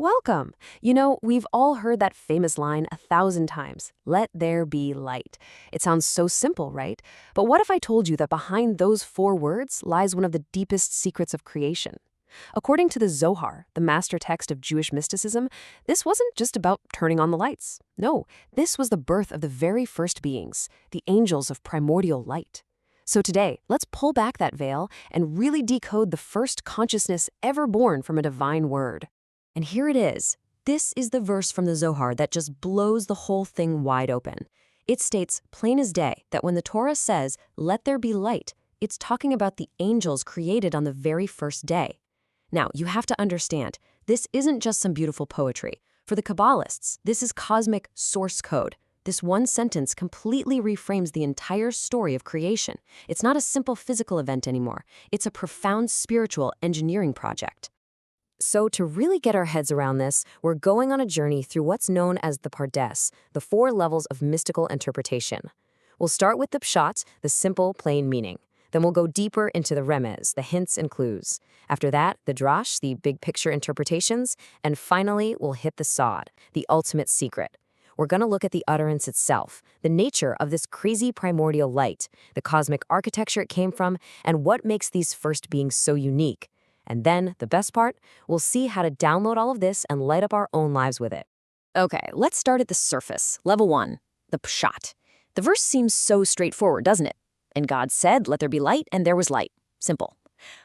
Welcome. We've all heard that famous line 1,000 times, let there be light. It sounds so simple, right? But what if I told you that behind those four words lies one of the deepest secrets of creation? According to the Zohar, the master text of Jewish mysticism, this wasn't just about turning on the lights. No, this was the birth of the very first beings, the angels of primordial light. So today, let's pull back that veil and really decode the first consciousness ever born from a divine word. And here it is. This is the verse from the Zohar that just blows the whole thing wide open. It states, plain as day, that when the Torah says, let there be light, it's talking about the angels created on the very first day. Now, you have to understand, this isn't just some beautiful poetry. For the Kabbalists, this is cosmic source code. This one sentence completely reframes the entire story of creation. It's not a simple physical event anymore. It's a profound spiritual engineering project. So to really get our heads around this, we're going on a journey through what's known as the Pardes, the four levels of mystical interpretation. We'll start with the pshat, the simple, plain meaning. Then we'll go deeper into the remez, the hints and clues. After that, the drash, the big picture interpretations. And finally, we'll hit the sod, the ultimate secret. We're going to look at the utterance itself, the nature of this crazy primordial light, the cosmic architecture it came from, and what makes these first beings so unique. And then, the best part, we'll see how to download all of this and light up our own lives with it. Okay, let's start at the surface. Level 1, the pshat. The verse seems so straightforward, doesn't it? And God said, let there be light, and there was light. Simple.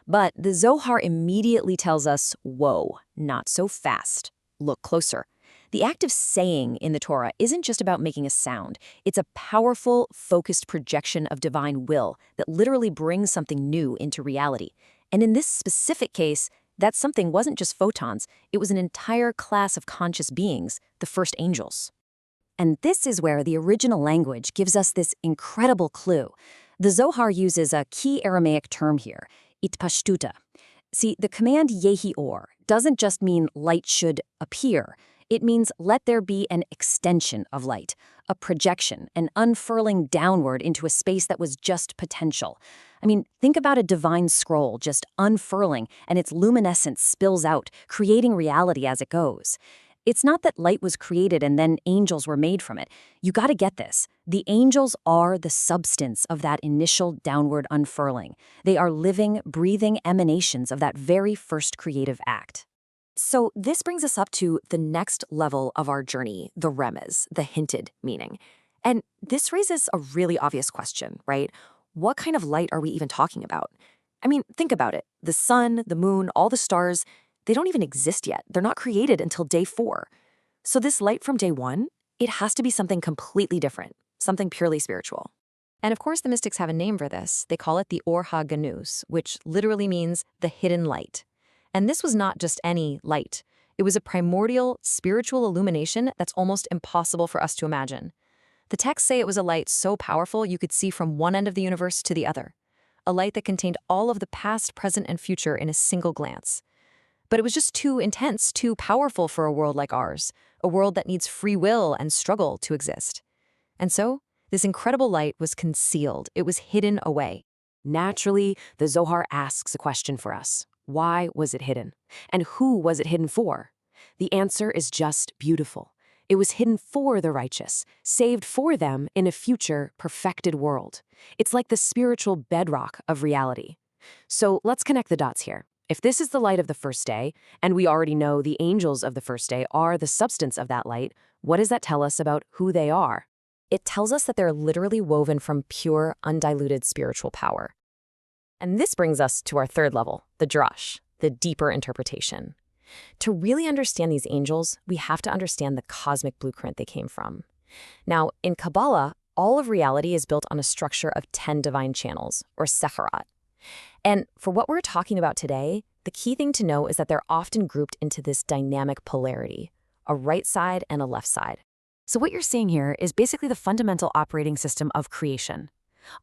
But the Zohar immediately tells us, whoa, not so fast. Look closer. The act of saying in the Torah isn't just about making a sound. It's a powerful, focused projection of divine will that literally brings something new into reality. And in this specific case, that something wasn't just photons, it was an entire class of conscious beings, the first angels. And this is where the original language gives us this incredible clue. The Zohar uses a key Aramaic term here, itpashtuta. See, the command yehi or doesn't just mean light should appear. It means let there be an extension of light, a projection, an unfurling downward into a space that was just potential. I mean, think about a divine scroll just unfurling and its luminescence spills out, creating reality as it goes. It's not that light was created and then angels were made from it. You gotta get this. The angels are the substance of that initial downward unfurling. They are living, breathing emanations of that very first creative act. So this brings us up to the next level of our journey, the remez, the hinted meaning. And this raises a really obvious question, right? What kind of light are we even talking about? I mean, think about it. The sun, the moon, all the stars, they don't even exist yet. They're not created until day 4. So this light from day 1, it has to be something completely different, something purely spiritual. And of course, the mystics have a name for this. They call it the HaGanuz, which literally means the hidden light. And this was not just any light. It was a primordial, spiritual illumination that's almost impossible for us to imagine. The texts say it was a light so powerful you could see from one end of the universe to the other. A light that contained all of the past, present, and future in a single glance. But it was just too intense, too powerful for a world like ours, a world that needs free will and struggle to exist. And so, this incredible light was concealed. It was hidden away. Naturally, the Zohar asks a question for us. Why was it hidden? And who was it hidden for? The answer is just beautiful. It was hidden for the righteous, saved for them in a future, perfected world. It's like the spiritual bedrock of reality. So let's connect the dots here. If this is the light of the first day, and we already know the angels of the first day are the substance of that light, what does that tell us about who they are? It tells us that they're literally woven from pure, undiluted spiritual power. And this brings us to our third level, the drash, the deeper interpretation. To really understand these angels, we have to understand the cosmic blueprint they came from. Now, in Kabbalah, all of reality is built on a structure of 10 divine channels, or secharat. And for what we're talking about today, the key thing to know is that they're often grouped into this dynamic polarity, a right side and a left side. So what you're seeing here is basically the fundamental operating system of creation.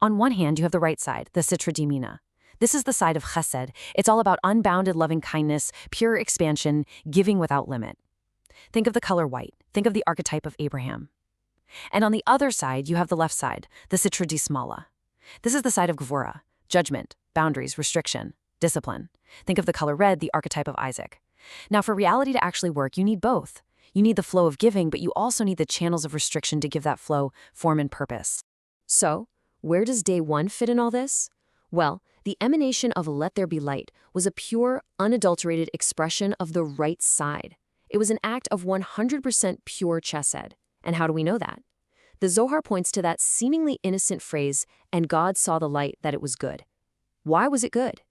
On one hand, you have the right side, the Sitra Dimina. This is the side of chesed. It's all about unbounded loving kindness, pure expansion, giving without limit. Think of the color white. Think of the archetype of Abraham. And on the other side, you have the left side, the Sitra Dismala. This is the side of Gvura, judgment, boundaries, restriction, discipline. Think of the color red, the archetype of Isaac. Now, for reality to actually work, you need both. You need the flow of giving, but you also need the channels of restriction to give that flow form and purpose. So, where does day one fit in all this? Well, the emanation of Let There Be Light was a pure, unadulterated expression of the right side. It was an act of 100% pure chesed. And how do we know that? The Zohar points to that seemingly innocent phrase, "And God saw the light that it was good." Why was it good?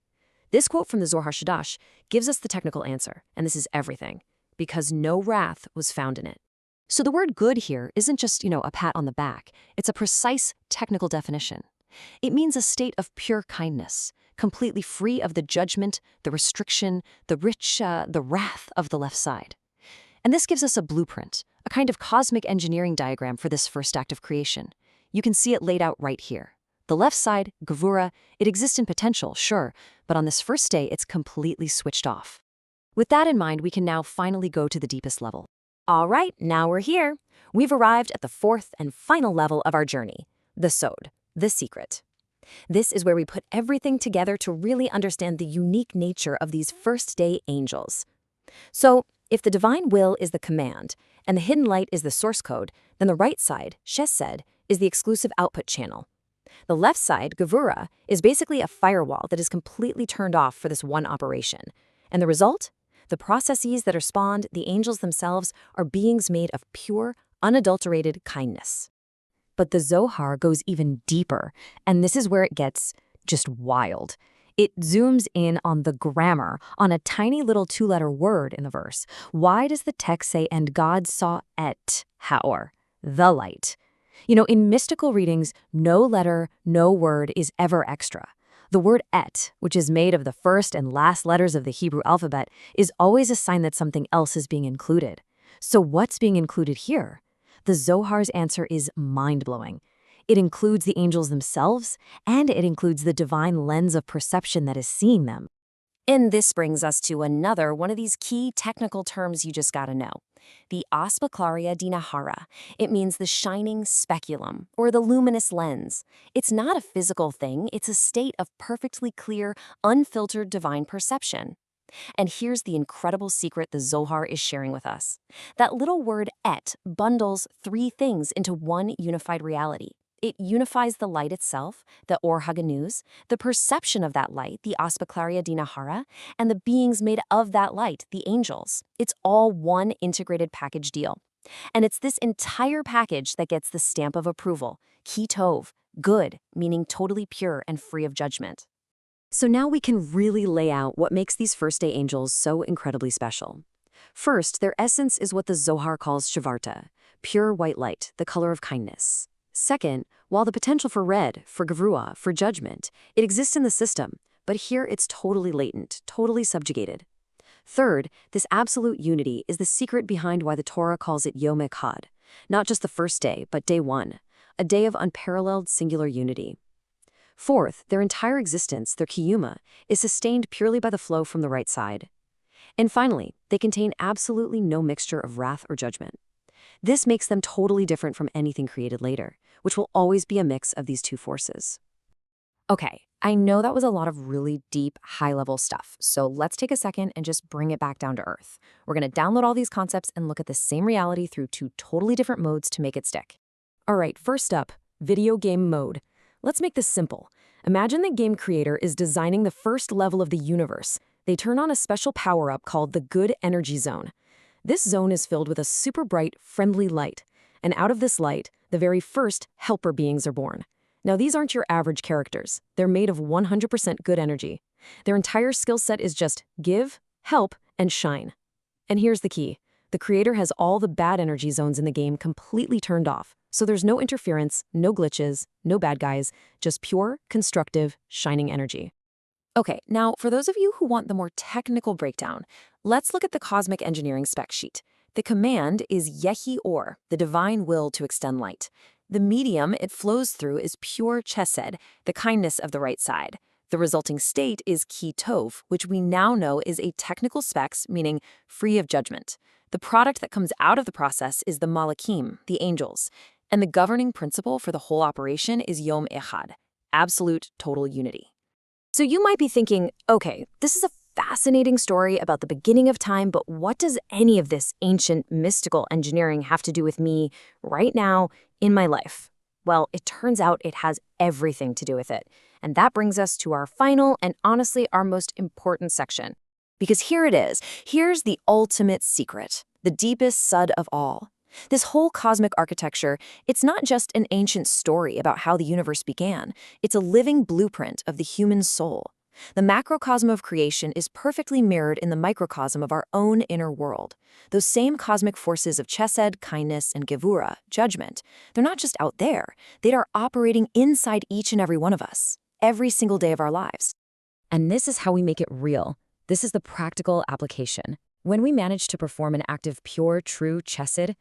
This quote from the Zohar Shadash gives us the technical answer, and this is everything, because no wrath was found in it. So the word good here isn't just, a pat on the back. It's a precise technical definition. It means a state of pure kindness, completely free of the judgment, the restriction, the wrath of the left side. And this gives us a blueprint, a kind of cosmic engineering diagram for this first act of creation. You can see it laid out right here. The left side, Gevura, it exists in potential, sure, but on this first day, it's completely switched off. With that in mind, we can now finally go to the deepest level. All right, now we're here. We've arrived at the fourth and final level of our journey, the Sod, the secret. This is where we put everything together to really understand the unique nature of these first-day angels. So, if the divine will is the command, and the hidden light is the source code, then the right side, Chesed, is the exclusive output channel. The left side, Gevura, is basically a firewall that is completely turned off for this one operation. And the result? The processes that are spawned, the angels themselves, are beings made of pure, unadulterated kindness. But the Zohar goes even deeper, and this is where it gets just wild. It zooms in on the grammar, on a tiny little two-letter word in the verse. Why does the text say, "And God saw et haor," the light? In mystical readings, no letter, no word is ever extra. The word et, which is made of the first and last letters of the Hebrew alphabet, is always a sign that something else is being included. So what's being included here? The Zohar's answer is mind-blowing. It includes the angels themselves, and it includes the divine lens of perception that is seeing them. And this brings us to another one of these key technical terms you just gotta know. The Aspeclaria di Nahara. It means the shining speculum, or the luminous lens. It's not a physical thing, it's a state of perfectly clear, unfiltered divine perception. And here's the incredible secret the Zohar is sharing with us. That little word et bundles three things into one unified reality. It unifies the light itself, the HaGanuz, the perception of that light, the Aspeclaria di Nahara, and the beings made of that light, the angels. It's all one integrated package deal. And it's this entire package that gets the stamp of approval, ki tov, good, meaning totally pure and free of judgment. So now we can really lay out what makes these first-day angels so incredibly special. First, their essence is what the Zohar calls shavarta, pure white light, the color of kindness. Second, while the potential for red, for gevura, for judgment, it exists in the system, but here it's totally latent, totally subjugated. Third, this absolute unity is the secret behind why the Torah calls it Yom Echad, not just the first day, but day one, a day of unparalleled singular unity. Fourth, their entire existence, their kiyuma, is sustained purely by the flow from the right side. And finally, they contain absolutely no mixture of wrath or judgment. This makes them totally different from anything created later, which will always be a mix of these two forces. Okay, I know that was a lot of really deep, high-level stuff, so let's take a second and just bring it back down to earth. We're going to download all these concepts and look at the same reality through two totally different modes to make it stick. All right, first up, video game mode. Let's make this simple. Imagine the game creator is designing the first level of the universe. They turn on a special power-up called the Good Energy Zone. This zone is filled with a super bright, friendly light. And out of this light, the very first helper beings are born. Now, these aren't your average characters. They're made of 100% good energy. Their entire skill set is just give, help, and shine. And here's the key. The creator has all the bad energy zones in the game completely turned off. So there's no interference, no glitches, no bad guys, just pure, constructive, shining energy. Okay, now for those of you who want the more technical breakdown, let's look at the cosmic engineering spec sheet. The command is Yehi Or, the divine will to extend light. The medium it flows through is pure chesed, the kindness of the right side. The resulting state is ki tov, which we now know is a technical specs, meaning free of judgment. The product that comes out of the process is the malakim, the angels. And the governing principle for the whole operation is Yom Echad, absolute total unity. So you might be thinking, okay, this is a fascinating story about the beginning of time, but what does any of this ancient mystical engineering have to do with me right now in my life? Well, it turns out it has everything to do with it. And that brings us to our final and honestly our most important section. Because here it is. Here's the ultimate secret, the deepest sud of all. This whole cosmic architecture, it's not just an ancient story about how the universe began. It's a living blueprint of the human soul. The macrocosm of creation is perfectly mirrored in the microcosm of our own inner world. Those same cosmic forces of chesed, kindness, and gevura, judgment, they're not just out there. They are operating inside each and every one of us, every single day of our lives. And this is how we make it real. This is the practical application. When we manage to perform an act of pure, true chesed,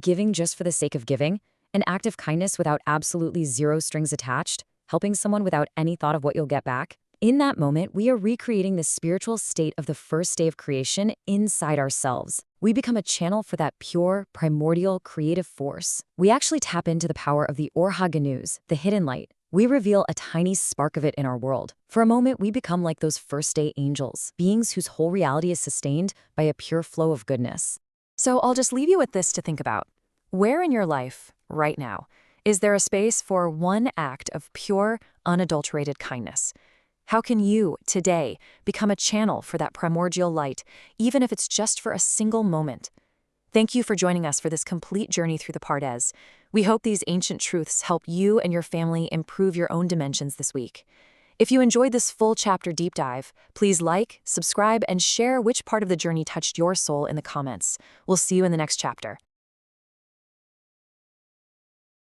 giving just for the sake of giving, an act of kindness without absolutely zero strings attached, helping someone without any thought of what you'll get back, in that moment, we are recreating the spiritual state of the first day of creation inside ourselves. We become a channel for that pure, primordial, creative force. We actually tap into the power of the HaGanuz, the hidden light. We reveal a tiny spark of it in our world. For a moment, we become like those first-day angels, beings whose whole reality is sustained by a pure flow of goodness. So I'll just leave you with this to think about. Where in your life, right now, is there a space for one act of pure, unadulterated kindness? How can you, today, become a channel for that primordial light, even if it's just for a single moment? Thank you for joining us for this complete journey through the Pardes. We hope these ancient truths help you and your family improve your own dimensions this week. If you enjoyed this full chapter deep dive, please like, subscribe, and share which part of the journey touched your soul in the comments. We'll see you in the next chapter.